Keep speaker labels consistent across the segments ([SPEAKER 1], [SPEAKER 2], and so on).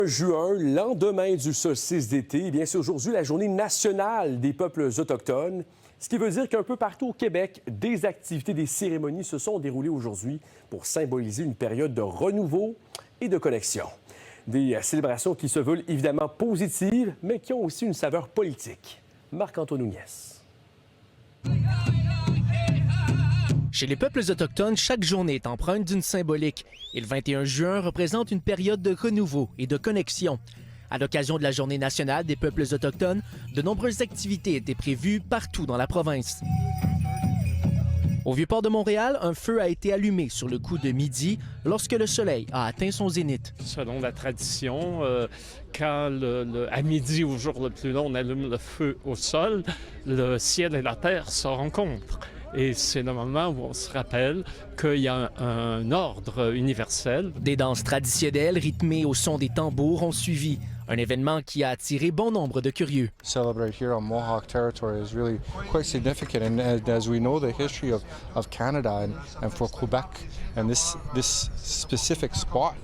[SPEAKER 1] Juin, lendemain du solstice d'été, eh bien c'est aujourd'hui la journée nationale des peuples autochtones, ce qui veut dire qu'un peu partout au Québec, des activités, des cérémonies se sont déroulées aujourd'hui pour symboliser une période de renouveau et de connexion. Des célébrations qui se veulent évidemment positives, mais qui ont aussi une saveur politique. Marc-Antoine Ounès.
[SPEAKER 2] Chez les peuples autochtones, chaque journée est empreinte d'une symbolique. Et le 21 juin représente une période de renouveau et de connexion. À l'occasion de la Journée nationale des peuples autochtones, de nombreuses activités étaient prévues partout dans la province. Au Vieux-Port de Montréal, un feu a été allumé sur le coup de midi lorsque le soleil a atteint son zénith.
[SPEAKER 3] Selon la tradition, quand à midi, au jour le plus long, on allume le feu au sol, le ciel et la terre se rencontrent. Et c'est le moment où on se rappelle qu'il y a un ordre universel.
[SPEAKER 2] Des danses traditionnelles rythmées au son des tambours ont suivi. Un événement qui a attiré bon nombre de curieux.
[SPEAKER 4] Celebrate here on Mohawk territory is really quite significant, and as we know the history of Canada and for Quebec and this specific spot,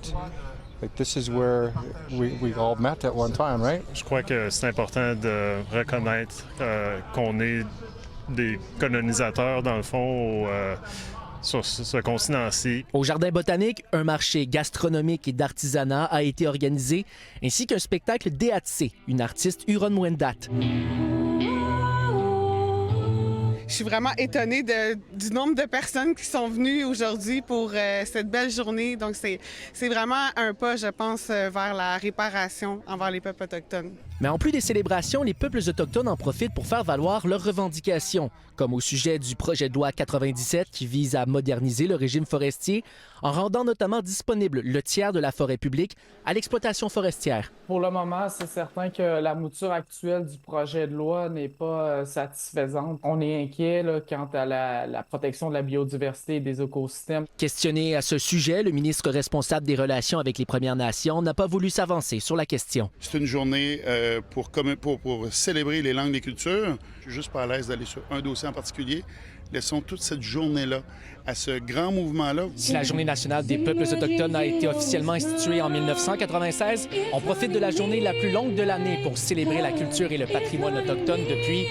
[SPEAKER 4] like this is where we all met at one time, right?
[SPEAKER 5] Je crois que c'est important de reconnaître qu'on est des colonisateurs dans le fond sur ce continent-ci.
[SPEAKER 2] Au Jardin botanique, un marché gastronomique et d'artisanat a été organisé, ainsi qu'un spectacle d'Eatsé, une artiste Huron-Wendat.
[SPEAKER 6] Je suis vraiment étonnée du nombre de personnes qui sont venues aujourd'hui pour cette belle journée. Donc, c'est vraiment un pas, je pense, vers la réparation envers les peuples autochtones.
[SPEAKER 2] Mais en plus des célébrations, les peuples autochtones en profitent pour faire valoir leurs revendications, comme au sujet du projet de loi 97 qui vise à moderniser le régime forestier en rendant notamment disponible le tiers de la forêt publique à l'exploitation forestière.
[SPEAKER 7] Pour le moment, c'est certain que la mouture actuelle du projet de loi n'est pas satisfaisante. On est inquiet quant à la protection de la biodiversité et des écosystèmes.
[SPEAKER 2] Questionné à ce sujet, le ministre responsable des relations avec les Premières Nations n'a pas voulu s'avancer sur la question.
[SPEAKER 8] C'est une journée pour célébrer les langues et les cultures. Je suis juste pas à l'aise d'aller sur un dossier en particulier. Laissons toute cette journée-là à ce grand mouvement-là.
[SPEAKER 2] Si la Journée nationale des peuples autochtones a été officiellement instituée en 1996, on profite de la journée la plus longue de l'année pour célébrer la culture et le patrimoine autochtone depuis